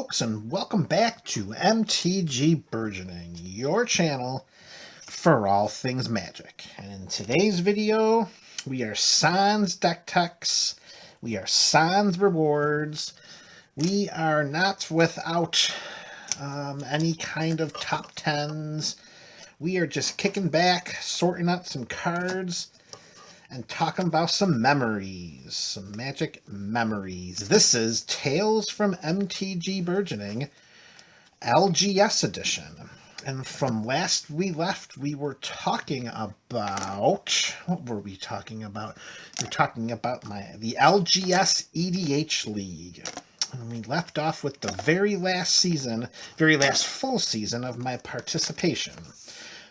folks, and welcome back to MTG Burgeoning, your channel for all things Magic. And in today's video, we are Sans deck techs, we are Sans rewards, we are not without any kind of top 10s. We are just kicking back, sorting out some cards, and talking about some memories, some Magic memories. This is Tales from MTG Burgeoning, LGS edition. And from last we left, we were talking about, what were we talking about? We were talking about the LGS EDH League. And we left off with the very last full season of my participation.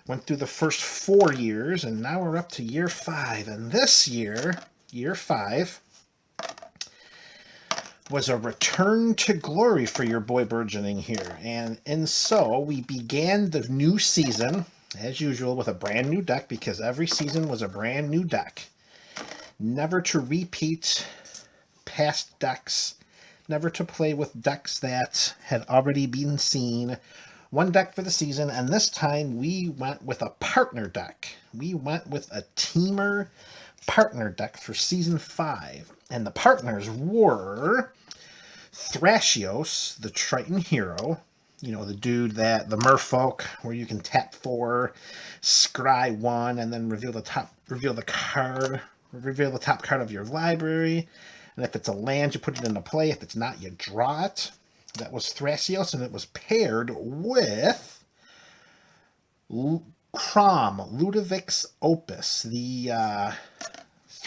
Went through the first 4 years, and now we're up to year 5. And this year, year 5, was a return to glory for your boy Burgeoning here. And so we began the new season, as usual, with a brand new deck, because every season was a brand new deck. Never to repeat past decks, never to play with decks that had already been seen. One deck for the season, and this time we went with a partner deck. We went with a teamer partner deck for season 5. And the partners were Thrasios, the Triton hero. You know, the dude that, the merfolk, where you can tap 4, scry 1, and then reveal the top card of your library. And if it's a land, you put it into play. If it's not, you draw it. That was Thrasios, and it was paired with Crom, Ludovic's Opus, the I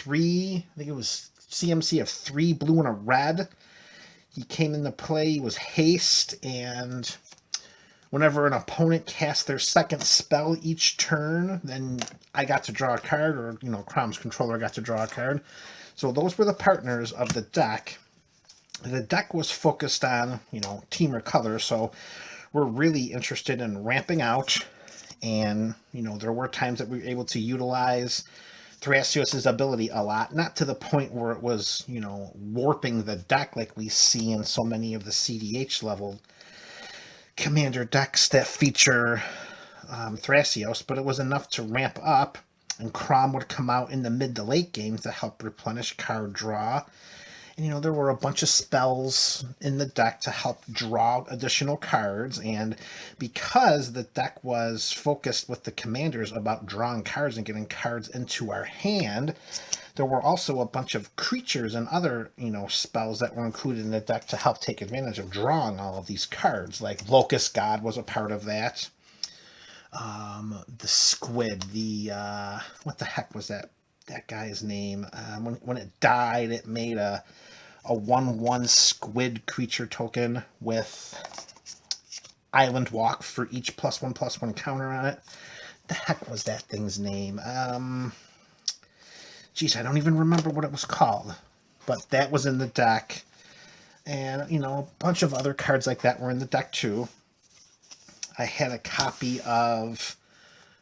think it was CMC of 3 blue and a red. He came into play, he was haste, and whenever an opponent cast their second spell each turn, then I got to draw a card, or, you know, Crom's controller got to draw a card. So those were the partners of the deck. The deck was focused on, you know, teamer color, so we're really interested in ramping out, and, you know, there were times that we were able to utilize Thrasios' ability a lot, not to the point where it was, you know, warping the deck like we see in so many of the CDH level commander decks that feature Thrasios, but it was enough to ramp up, and Crom would come out in the mid to late game to help replenish card draw. And, you know, there were a bunch of spells in the deck to help draw additional cards, and because the deck was focused with the commanders about drawing cards and getting cards into our hand, there were also a bunch of creatures and other, you know, spells that were included in the deck to help take advantage of drawing all of these cards. Like Locust God was a part of that. The squid, what the heck was that guy's name? When it died, it made a 1/1 squid creature token with Island Walk for each +1/+1 counter on it. The heck was that thing's name? Geez, I don't even remember what it was called. But that was in the deck. And, you know, a bunch of other cards like that were in the deck too. I had a copy of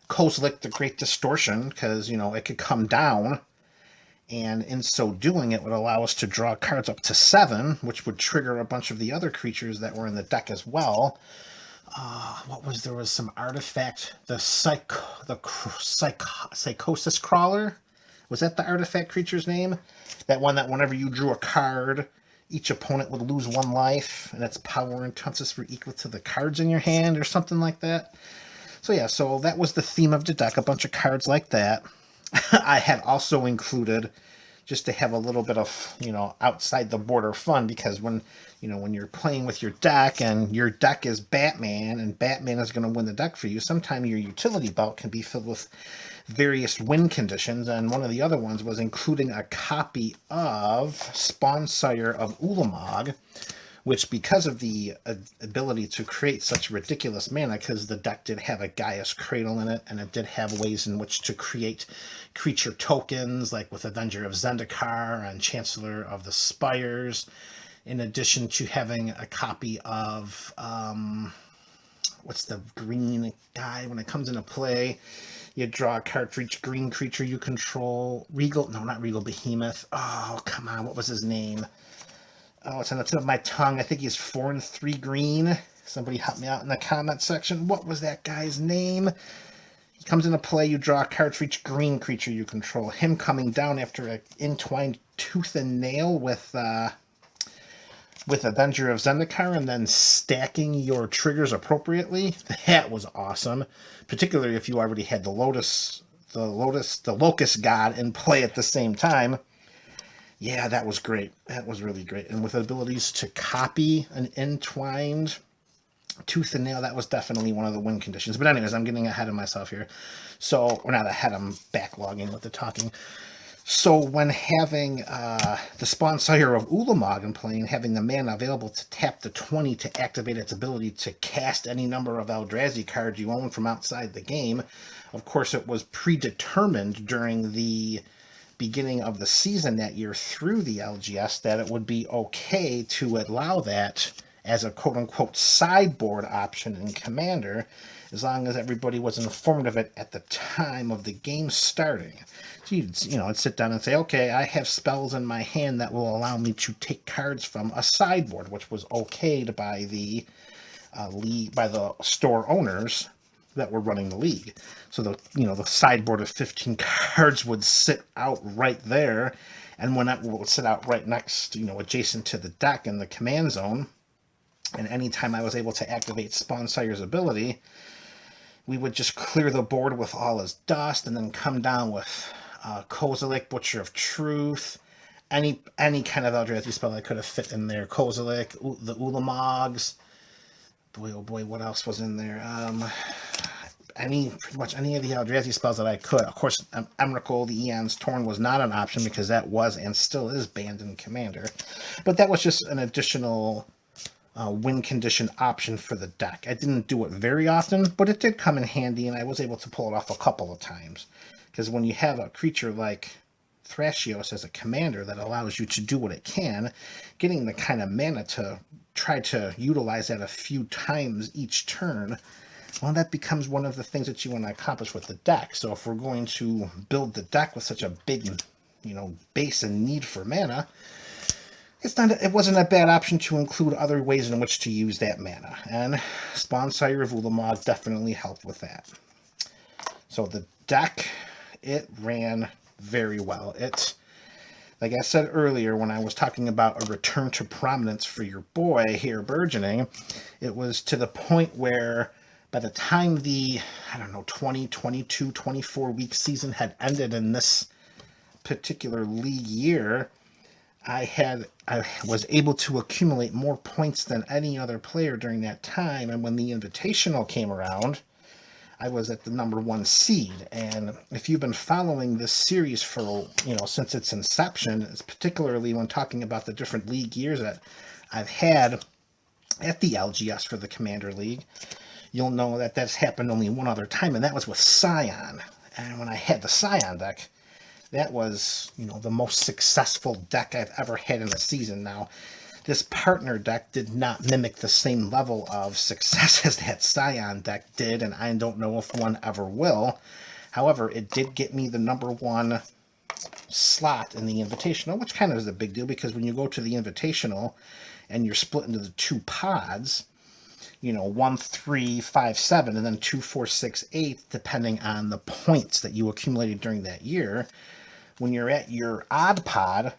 Kozilek the Great Distortion, because, you know, it could come down, and in so doing, it would allow us to draw cards up to 7, which would trigger a bunch of the other creatures that were in the deck as well. There was some artifact, the Psychosis Crawler. Was that the artifact creature's name? That one that whenever you drew a card, each opponent would lose 1 life, and its power and touches were equal to the cards in your hand, or something like that. So yeah, so that was the theme of the deck, a bunch of cards like that. I had also included, just to have a little bit of, you know, outside the border fun, because when, you know, when you're playing with your deck and your deck is Batman and Batman is going to win the deck for you, sometimes your utility belt can be filled with various win conditions, and one of the other ones was including a copy of Spawnsire of Ulamog, which, because of the ability to create such ridiculous mana, because the deck did have a Gaia's Cradle in it, and it did have ways in which to create creature tokens, like with Avenger of Zendikar and Chancellor of the Spires, in addition to having a copy of, what's the green guy, when it comes into play, you draw a card for each green creature you control. Not Regal Behemoth. Oh, come on, what was his name? Oh, it's on the tip of my tongue. I think he's 4 and 3 green. Somebody help me out in the comment section. What was that guy's name? He comes into play. You draw a card for each green creature you control. Him coming down after an entwined tooth and nail with Avenger of Zendikar, and then stacking your triggers appropriately. That was awesome, particularly if you already had the Locust God in play at the same time. Yeah, that was great. That was really great. And with abilities to copy an entwined tooth and nail, that was definitely one of the win conditions. But anyways, I'm getting ahead of myself here. So, or not ahead, I'm backlogging with the talking. So when having the Spawn Sire of Ulamog in play and having the mana available to tap the 20 to activate its ability to cast any number of Eldrazi cards you own from outside the game, of course it was predetermined during the beginning of the season that year through the LGS that it would be okay to allow that as a quote-unquote sideboard option in Commander, as long as everybody was informed of it at the time of the game starting. So I'd sit down and say, okay, I have spells in my hand that will allow me to take cards from a sideboard, which was okayed by the league, by the store owners that were running the league. So the sideboard of 15 cards would sit out right there, and when that would sit out right next, adjacent to the deck in the command zone. And anytime I was able to activate Spawn Sire's ability, we would just clear the board with all his dust, and then come down with Kozilek, Butcher of Truth, any kind of Eldrazi spell that could have fit in there. Kozilek, the Ulamogs. Boy, oh boy, what else was in there? Pretty much any of the Eldrazi spells that I could. Of course, Emrakul, the Eon's Torn, was not an option because that was and still is banned in Commander. But that was just an additional win condition option for the deck. I didn't do it very often, but it did come in handy, and I was able to pull it off a couple of times. Because when you have a creature like Thrashios as a commander that allows you to do what it can, getting the kind of mana to try to utilize that a few times each turn, well, that becomes one of the things that you want to accomplish with the deck. So if we're going to build the deck with such a big, base and need for mana, it wasn't a bad option to include other ways in which to use that mana. And Spawn Sire of Ulamog definitely helped with that. So the deck, it ran very well. Like I said earlier, when I was talking about a return to prominence for your boy here, Burgeoning, it was to the point where by the time the, 20, 22, 24-week season had ended in this particular league year, I was able to accumulate more points than any other player during that time. And when the Invitational came around, I was at the #1 seed. And if you've been following this series for, since its inception, particularly when talking about the different league years that I've had at the LGS for the Commander League, you'll know that that's happened only one other time, and that was with Scion. And when I had the Scion deck, that was, the most successful deck I've ever had in a season. Now, this partner deck did not mimic the same level of success as that Scion deck did, and I don't know if one ever will. However, it did get me the #1 slot in the Invitational, which kind of is a big deal, because when you go to the Invitational and you're split into the 2 pods, 1, 3, 5, 7, and then 2, 4, 6, 8, depending on the points that you accumulated during that year. When you're at your odd pod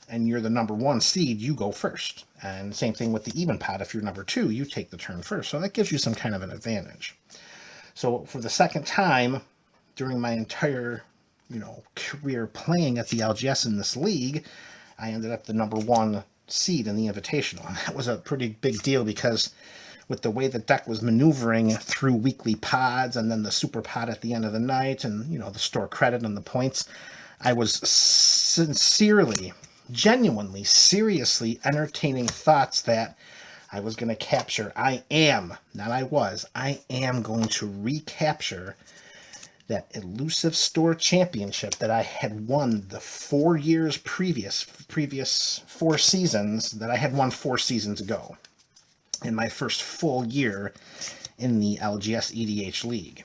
and you're the #1 seed, you go first. And same thing with the even pod. If you're #2, you take the turn first. So that gives you some kind of an advantage. So for the second time during my entire, career playing at the LGS in this league, I ended up the #1 seed in the Invitational. And that was a pretty big deal, because with the way the deck was maneuvering through weekly pods and then the super pod at the end of the night and, the store credit and the points, I was sincerely, genuinely, seriously entertaining thoughts that I was going to capture. I am going to recapture that elusive store championship that I had won the 4 years previous 4 seasons, that I had won 4 seasons ago in my first full year in the LGS EDH League.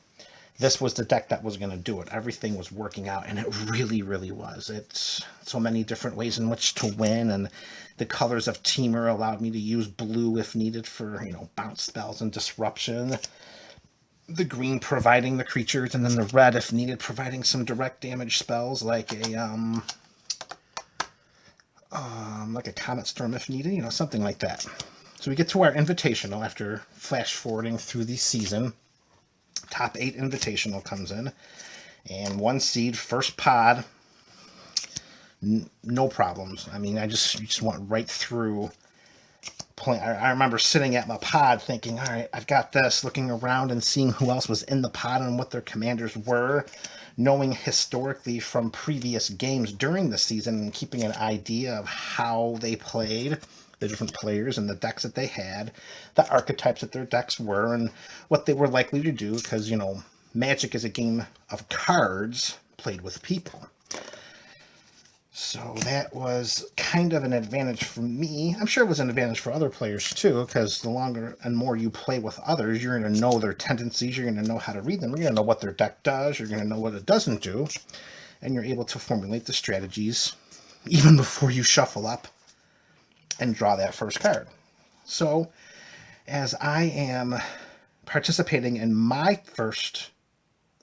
this was the deck that was going to do it. Everything was working out, and it really, really was. It's so many different ways in which to win, and the colors of Temur allowed me to use blue if needed for, bounce spells and disruption. The green providing the creatures, and then the red, if needed, providing some direct damage spells like a Comet Storm if needed, something like that. So we get to our Invitational after flash forwarding through the season. Top 8 Invitational comes in, and 1 seed, first pod, no problems. I mean, you just went right through. I remember sitting at my pod thinking, all right, I've got this, looking around and seeing who else was in the pod and what their commanders were, knowing historically from previous games during the season and keeping an idea of how they played, the different players and the decks that they had, the archetypes that their decks were, and what they were likely to do, because, Magic is a game of cards played with people. So that was kind of an advantage for me. I'm sure it was an advantage for other players too, because the longer and more you play with others, you're going to know their tendencies, you're going to know how to read them, you're going to know what their deck does, you're going to know what it doesn't do, and you're able to formulate the strategies even before you shuffle up and draw that first card. So, as I am participating in my first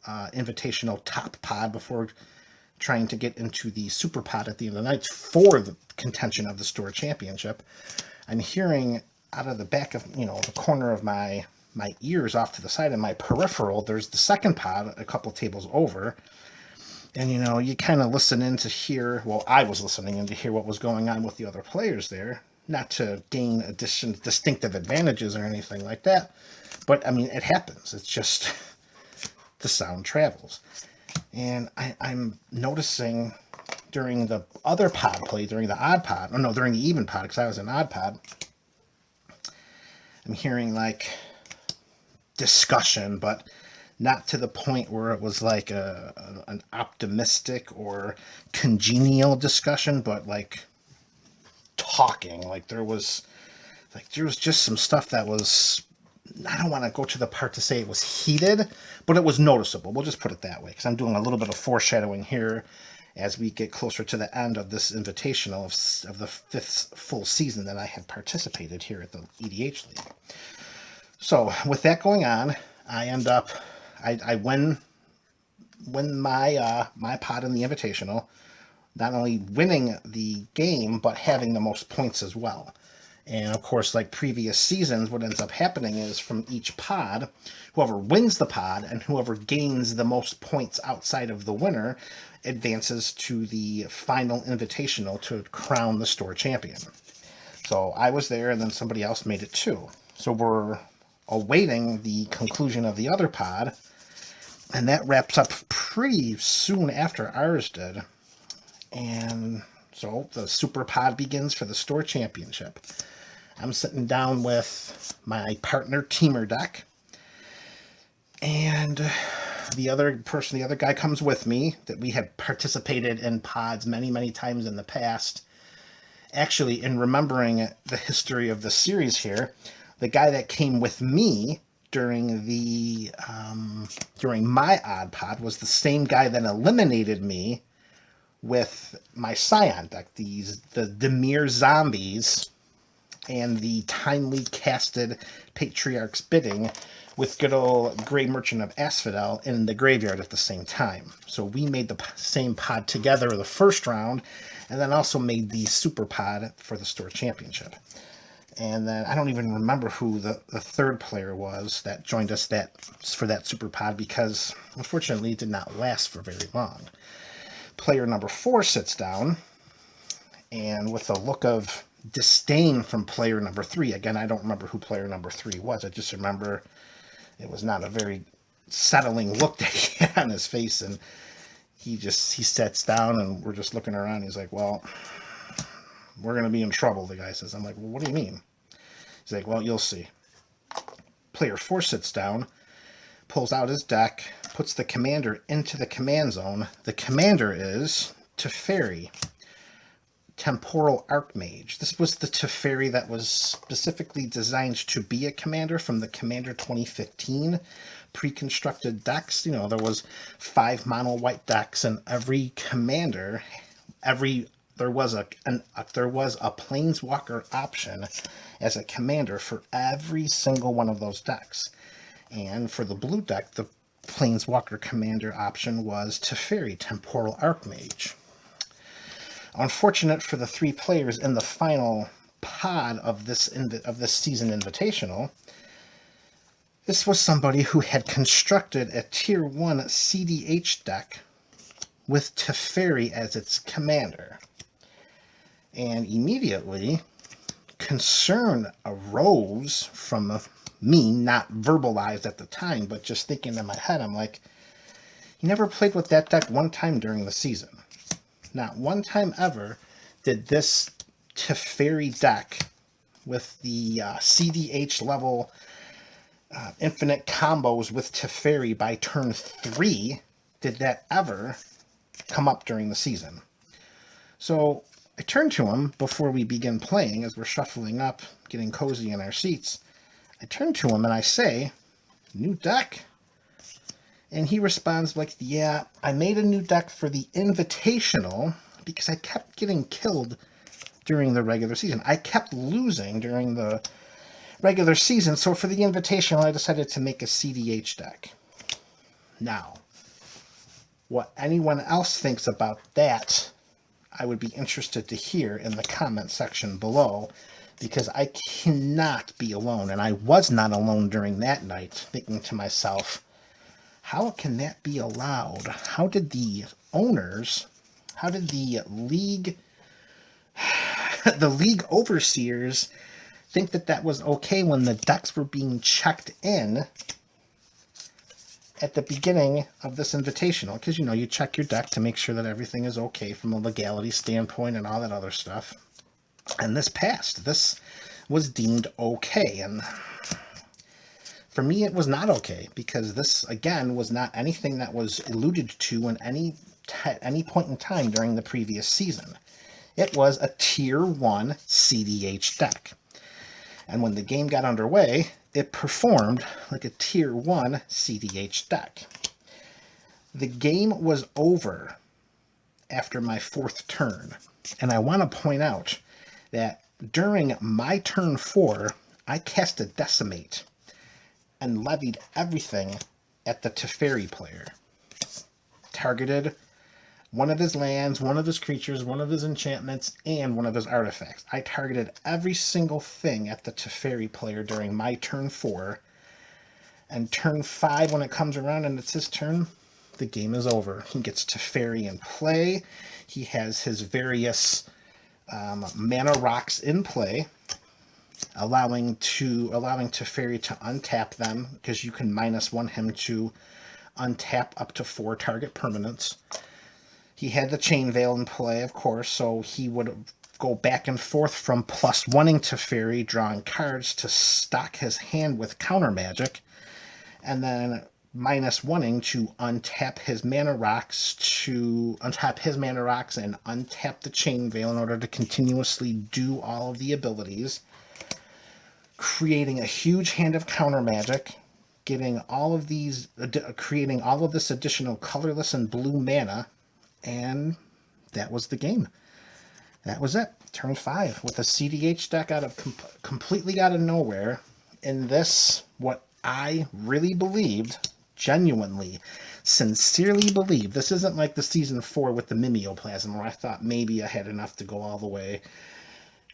Invitational top pod before trying to get into the super pod at the end of the night for the contention of the store championship, I'm hearing out of the back of, the corner of my ears off to the side of my peripheral, there's the second pod a couple tables over. And, you kind of listen in to hear, well, I was listening in to hear what was going on with the other players there, not to gain distinctive advantages or anything like that. But, I mean, it happens. It's just the sound travels. And I'm noticing during the other pod play, during the odd pod, during the even pod, because I was an odd pod, I'm hearing discussion, but not to the point where it was an optimistic or congenial discussion, but talking. There was just some stuff that was, I don't want to go to the part to say it was heated, but it was noticeable. We'll just put it that way, because I'm doing a little bit of foreshadowing here as we get closer to the end of this Invitational of the 5th full season that I had participated here at the EDH League. So with that going on, I end up, I win my pot in the Invitational, not only winning the game, but having the most points as well. And of course, like previous seasons, what ends up happening is from each pod, whoever wins the pod and whoever gains the most points outside of the winner advances to the final Invitational to crown the store champion. So I was there, and then somebody else made it too. So we're awaiting the conclusion of the other pod, and that wraps up pretty soon after ours did. And so the super pod begins for the store championship. I'm sitting down with my partner Temur deck, and the other guy comes with me that we have participated in pods many, many times in the past. Actually, in remembering the history of the series here, the guy that came with me during my odd pod was the same guy that eliminated me with my Scion deck, the Dimir Zombies and the timely casted Patriarch's Bidding with good old Grey Merchant of Asphodel in the graveyard at the same time. So we made the same pod together the first round, and then also made the super pod for the store championship. And then I don't even remember who the third player was that joined us for that super pod, because unfortunately it did not last for very long. Player number 4 sits down, and with a look of disdain from player number 3, again, I don't remember who player number 3 was. I just remember it was not a very settling look that he had on his face, and he sits down, and we're just looking around. He's like, well, we're going to be in trouble, the guy says. I'm like, well, what do you mean? He's like, well, you'll see. Player 4 sits down, pulls out his deck, puts the commander into the command zone. The commander is Teferi. Temporal Archmage. This was the Teferi that was specifically designed to be a commander from the Commander 2015 pre-constructed decks. You know, there was 5 mono white decks, and every commander, there was a planeswalker option as a commander for every single one of those decks. And for the blue deck, the planeswalker commander option was Teferi, Temporal Archmage. Unfortunate for the 3 players in the final pod of this season invitational, this was somebody who had constructed a Tier 1 CDH deck with Teferi as its commander. And immediately, concern arose from me, not verbalized at the time, but just thinking in my head. I'm like, you never played with that deck one time during the season. Not one time ever did this Teferi deck with the CDH level infinite combos with Teferi by turn 3, did that ever come up during the season. So I turn to him before we begin playing, as we're shuffling up, getting cozy in our seats. I turn to him and I say, new deck? And he responds like, yeah, I made a new deck for the invitational because I kept getting killed during the regular season. I kept losing during the regular season, so for the invitational, I decided to make a CDH deck. Now, what anyone else thinks about that, I would be interested to hear in the comment section below, because I cannot be alone, and I was not alone during that night, thinking to myself, how can that be allowed? How did the owners, how did the league overseers think that that was okay when the decks were being checked in at the beginning of this invitational? Because, you know, you check your deck to make sure that everything is okay from a legality standpoint and all that other stuff. And this passed. This was deemed okay. And for me, it was not okay, because this, again, was not anything that was alluded to in any point in time during the previous season. It was a Tier 1 CDH deck. And when the game got underway, it performed like a Tier 1 CDH deck. The game was over after my 4th turn. And I want to point out that during my turn 4, I cast a Decimate and levied everything at the Teferi player. Targeted one of his lands, one of his creatures, one of his enchantments, and one of his artifacts. I targeted every single thing at the Teferi player during my turn 4. And turn 5, when it comes around and it's his turn, the game is over. He gets Teferi in play. He has his various mana rocks in play, allowing Teferi to untap them, because you can -1 him to untap up to 4 target permanents. He had the Chain Veil in play, of course, so he would go back and forth from +1ing Teferi, drawing cards to stock his hand with counter magic, and then -1ing to untap his mana rocks and untap the Chain Veil in order to continuously do all of the abilities, creating a huge hand of counter magic, creating all of this additional colorless and blue mana, and that was the game. That was it. Turn 5 with a CDH deck completely out of nowhere. In this, what I really believed, genuinely, sincerely believed, this isn't like the Season 4 with the Mimeoplasm where I thought maybe I had enough to go all the way.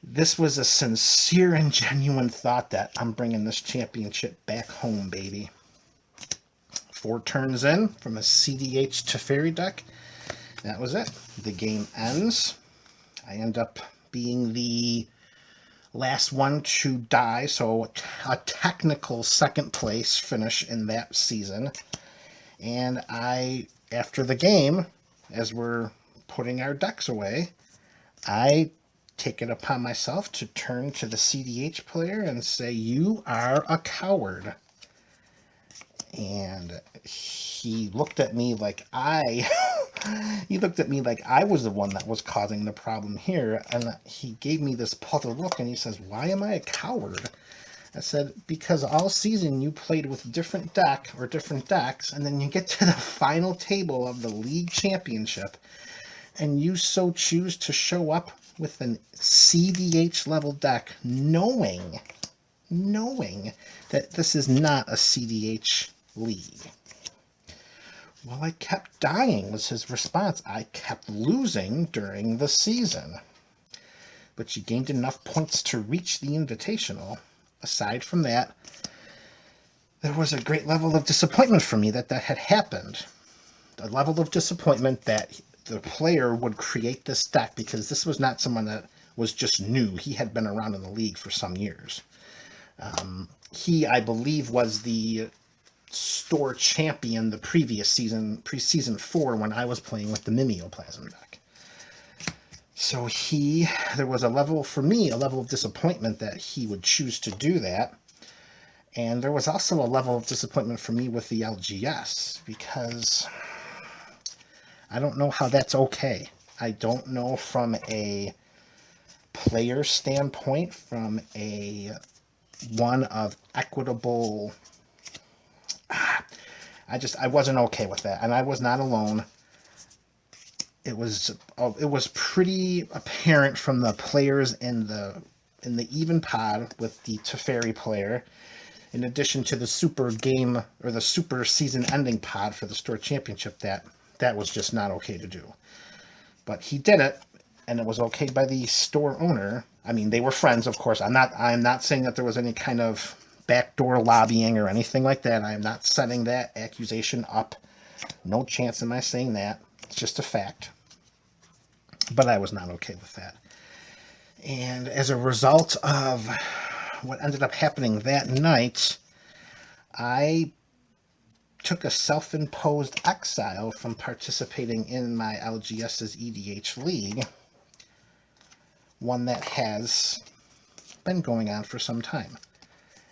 This was a sincere and genuine thought that I'm bringing this championship back home, baby. 4 turns in from a CDH Teferi deck. That was it. The game ends. I end up being the last one to die, so a technical 2nd place finish in that season. And after the game, as we're putting our decks away, I take it upon myself to turn to the CDH player and say, "You are a coward." And he looked at me like I He looked at me like I was the one that was causing the problem here, and he gave me this puzzled look, and he says, "Why am I a coward?" I said, "Because all season you played with different deck or different decks, and then you get to the final table of the league championship, and you so choose to show up with an CDH level deck, knowing that this is not a CDH league." "Well, I kept dying," was his response. "I kept losing during the season." "But you gained enough points to reach the invitational. Aside from that, there was a great level of disappointment for me that had happened. A level of disappointment that the player would create this deck, because this was not someone that was just new. He had been around in the league for some years. He, I believe, was the store champion the previous season, pre-season 4, when I was playing with the Mimeoplasm deck. So there was a level, for me, a level of disappointment that he would choose to do that. And there was also a level of disappointment for me with the LGS, because I don't know how that's okay. I don't know from a player standpoint, from one of equitable... I wasn't okay with that, and I was not alone. It was pretty apparent from the players in the even pod with the Teferi player, in addition to the super game or the super season ending pod for the store championship, that was just not okay to do. But he did it, and it was okay by the store owner. I mean, they were friends, of course. I'm not saying that there was any kind of backdoor lobbying or anything like that. I am not setting that accusation up. No chance am I saying that. It's just a fact. But I was not okay with that. And as a result of what ended up happening that night, I took a self-imposed exile from participating in my LGS's EDH league, one that has been going on for some time.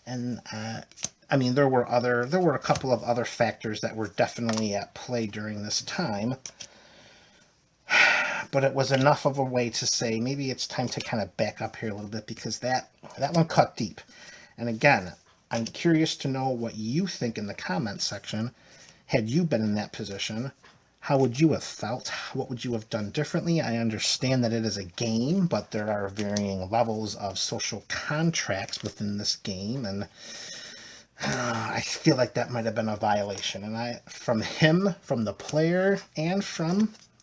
And I mean, there were a couple of other factors that were definitely at play during this time, but it was enough of a way to say maybe it's time to kind of back up here a little bit, because that one cut deep. And again, I'm curious to know what you think in the comments section. Had you been in that position, how would you have felt? What would you have done differently? I understand that it is a game, but there are varying levels of social contracts within this game, and I feel like that might have been a violation. And from the player, and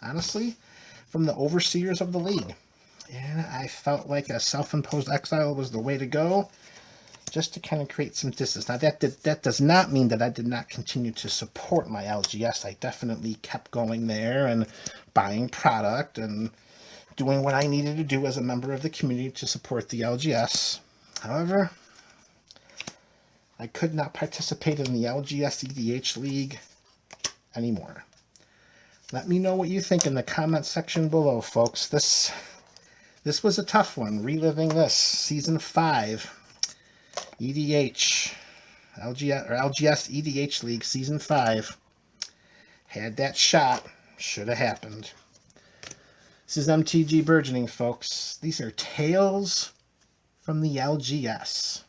honestly, from the overseers of the league. And I felt like a self-imposed exile was the way to go, just to kind of create some distance. Now, that does not mean that I did not continue to support my LGS. I definitely kept going there and buying product and doing what I needed to do as a member of the community to support the LGS. However, I could not participate in the LGS EDH League anymore. Let me know what you think in the comments section below, folks. This was a tough one, reliving this Season 5 EDH, LGS EDH League Season 5. Had that shot, should have happened. This is MTG Burgeoning, folks. These are tales from the LGS.